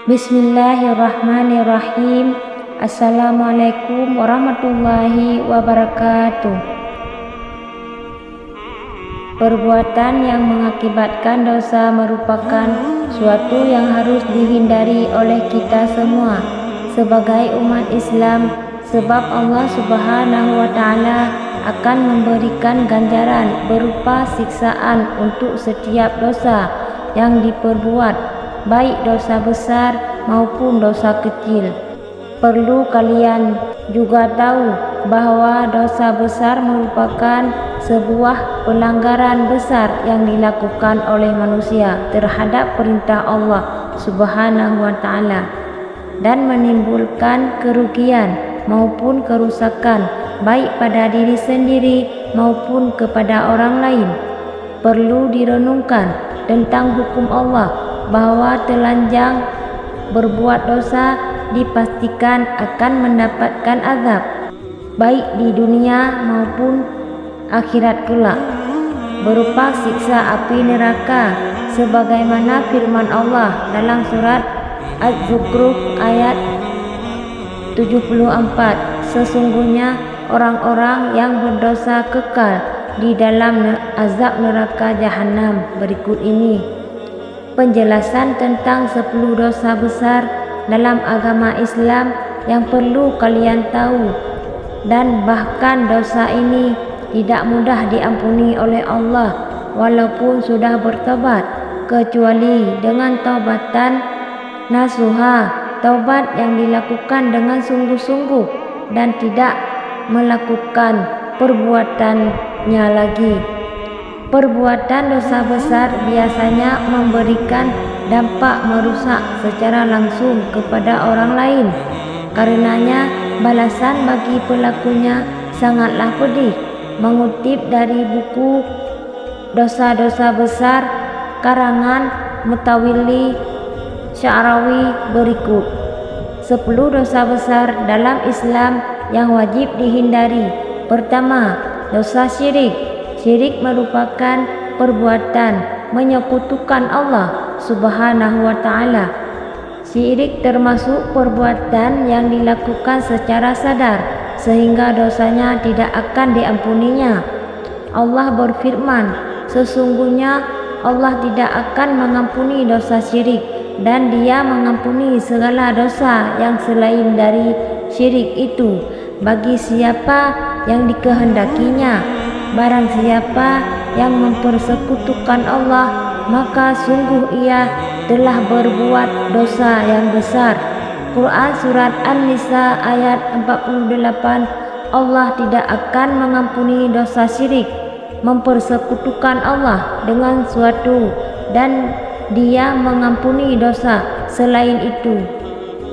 Bismillahirrahmanirrahim. Assalamualaikum warahmatullahi wabarakatuh. Perbuatan yang mengakibatkan dosa merupakan suatu yang harus dihindari oleh kita semua sebagai umat Islam, sebab Allah Subhanahu wa Ta'ala akan memberikan ganjaran berupa siksaan untuk setiap dosa yang diperbuat, baik dosa besar maupun dosa kecil. Perlu kalian juga tahu bahwa dosa besar merupakan sebuah pelanggaran besar yang dilakukan oleh manusia terhadap perintah Allah Subhanahu wa Ta'ala dan menimbulkan kerugian maupun kerusakan baik pada diri sendiri maupun kepada orang lain. Perlu direnungkan tentang hukum Allah bahwa telanjang berbuat dosa dipastikan akan mendapatkan azab baik di dunia maupun akhirat kelak berupa siksa api neraka, sebagaimana firman Allah dalam surat Az-Zukhruf ayat 74, sesungguhnya orang-orang yang berdosa kekal di dalam azab neraka jahanam. Berikut ini penjelasan tentang 10 dosa besar dalam agama Islam yang perlu kalian tahu, dan bahkan dosa ini tidak mudah diampuni oleh Allah walaupun sudah bertobat, kecuali dengan taubatan nasuha, taubat yang dilakukan dengan sungguh-sungguh dan tidak melakukan perbuatannya lagi. Perbuatan dosa besar biasanya memberikan dampak merusak secara langsung kepada orang lain. Karenanya balasan bagi pelakunya sangatlah pedih. Mengutip dari buku Dosa-dosa Besar karangan Mutawalli Sya'rawi berikut 10 dosa besar dalam Islam yang wajib dihindari. Pertama, dosa syirik. Syirik merupakan perbuatan menyekutukan Allah Subhanahu wa Ta'ala. Syirik termasuk perbuatan yang dilakukan secara sadar sehingga dosanya tidak akan diampuninya. Allah berfirman, sesungguhnya Allah tidak akan mengampuni dosa syirik, dan Dia mengampuni segala dosa yang selain dari syirik itu bagi siapa yang dikehendakinya. Barang siapa yang mempersekutukan Allah, maka sungguh ia telah berbuat dosa yang besar. Quran Surat An-Nisa ayat 48. Allah tidak akan mengampuni dosa syirik, mempersekutukan Allah dengan suatu, dan Dia mengampuni dosa selain itu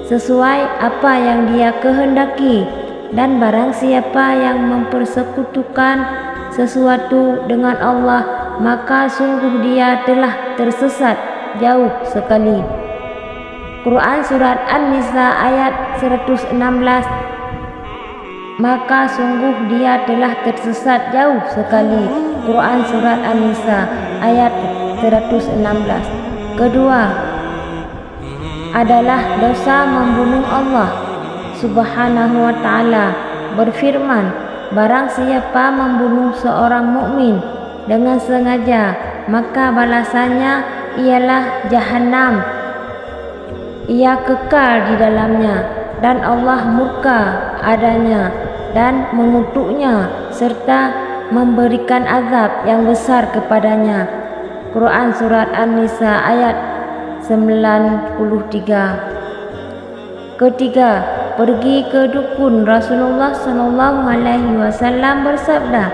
sesuai apa yang Dia kehendaki. Dan barang siapa yang mempersekutukan sesuatu dengan Allah, maka sungguh dia telah tersesat jauh sekali. Quran Surat An-Nisa ayat 116. Maka sungguh dia telah tersesat jauh sekali. Quran Surat An-Nisa ayat 116. Kedua adalah dosa membunuh. Allah Subhanahu wa Ta'ala berfirman, barang siapa membunuh seorang mukmin dengan sengaja, maka balasannya ialah jahanam. Ia kekal di dalamnya, dan Allah murka adanya dan mengutuknya serta memberikan azab yang besar kepadanya. Quran Surat An-Nisa ayat 93. Ketiga, pergi ke dukun. Rasulullah SAW bersabda,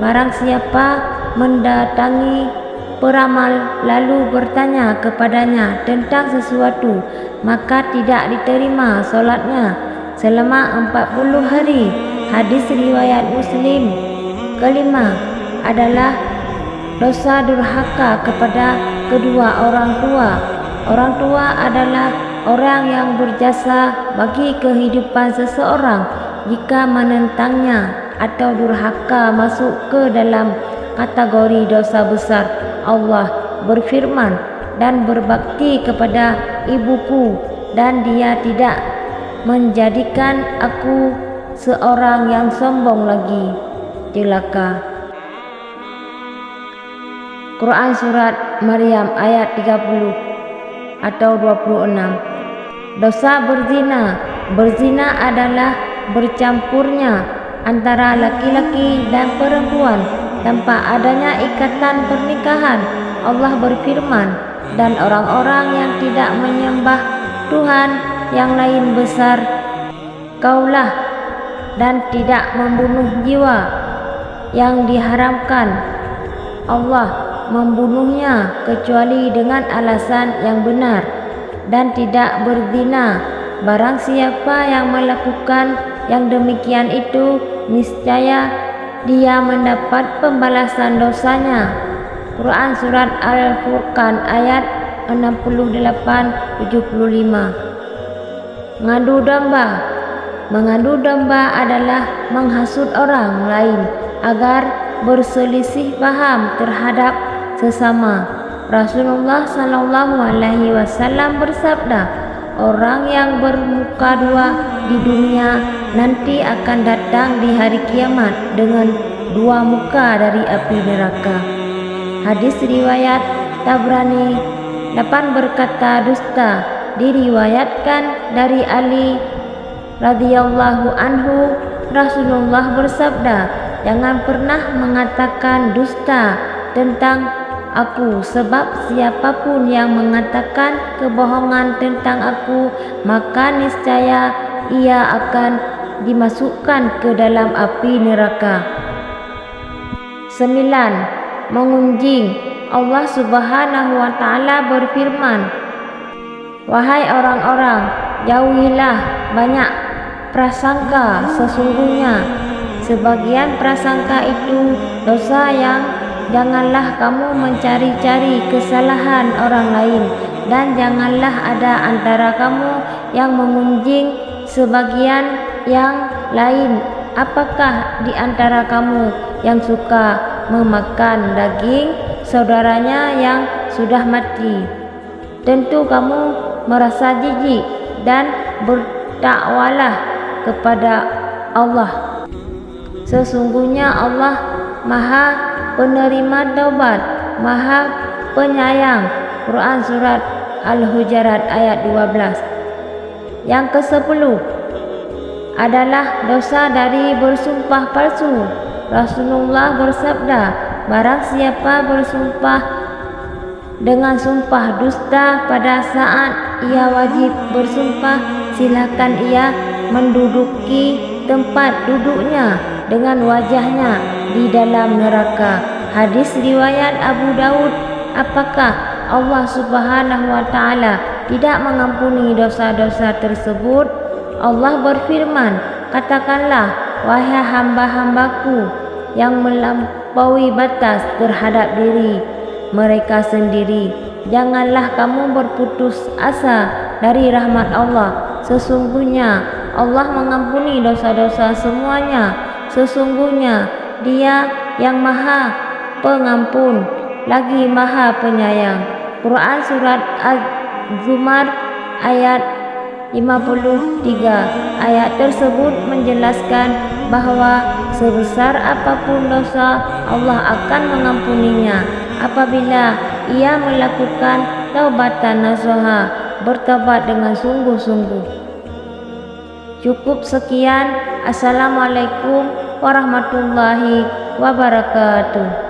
barang siapa mendatangi peramal lalu bertanya kepadanya tentang sesuatu, maka tidak diterima solatnya selama 40 hari. Hadis riwayat Muslim. Kelima adalah dosa durhaka kepada kedua orang tua. Orang tua adalah orang yang berjasa bagi kehidupan seseorang. Jika menentangnya atau durhaka masuk ke dalam kategori dosa besar. Allah berfirman, dan berbakti kepada ibuku dan Dia tidak menjadikan aku seorang yang sombong lagi. Celaka. Quran Surat Maryam ayat 30 atau 26. Dosa berzina. Berzina adalah bercampurnya antara laki-laki dan perempuan tanpa adanya ikatan pernikahan. Allah berfirman, dan orang-orang yang tidak menyembah Tuhan yang lain besar kaulah, dan tidak membunuh jiwa yang diharamkan Allah membunuhnya kecuali dengan alasan yang benar, dan tidak berzina. Barang siapa yang melakukan yang demikian itu, niscaya dia mendapat pembalasan dosanya. Quran Surat Al-Furqan ayat 68-75. Mengadu domba. Mengadu domba adalah menghasut orang lain agar berselisih paham terhadap sesama. Rasulullah SAW bersabda, orang yang bermuka dua di dunia nanti akan datang di hari kiamat dengan dua muka dari api neraka. Hadis riwayat Tabrani. 8 berkata dusta. Diriwayatkan dari Ali radhiyallahu anhu, Rasulullah bersabda, jangan pernah mengatakan dusta tentang aku, sebab siapapun yang mengatakan kebohongan tentang aku, maka niscaya ia akan dimasukkan ke dalam api neraka. 9. Mengunjing. Allah Subhanahu wa Ta'ala berfirman, wahai orang-orang, jauhilah banyak prasangka, sesungguhnya sebagian prasangka itu dosa. Yang janganlah kamu mencari-cari kesalahan orang lain, dan janganlah ada antara kamu yang mengunjing sebagian yang lain. Apakah di antara kamu yang suka memakan daging saudaranya yang sudah mati? Tentu kamu merasa jijik, dan bertakwalah kepada Allah. Sesungguhnya Allah Maha penerima taubat, Maha penyayang. Quran Surat Al-Hujurat ayat 12. Yang ke-10 adalah dosa dari bersumpah palsu. Rasulullah bersabda, barang siapa bersumpah dengan sumpah dusta pada saat ia wajib bersumpah, silakan ia menduduki tempat duduknya dengan wajahnya di dalam neraka. Hadis riwayat Abu Daud. Apakah Allah Subhanahu wa Ta'ala tidak mengampuni dosa-dosa tersebut? Allah berfirman, katakanlah, wahai hamba-hambaku yang melampaui batas terhadap diri mereka sendiri, janganlah kamu berputus asa dari rahmat Allah. Sesungguhnya Allah mengampuni dosa-dosa semuanya. Sesungguhnya Dia yang Maha Pengampun lagi Maha Penyayang. Quran Surat Az-Zumar ayat 53. Ayat tersebut menjelaskan bahwa sebesar apapun dosa, Allah akan mengampuninya apabila ia melakukan taubatan nasuha, bertobat dengan sungguh-sungguh. Cukup sekian. Assalamualaikum warahmatullahi wabarakatuh.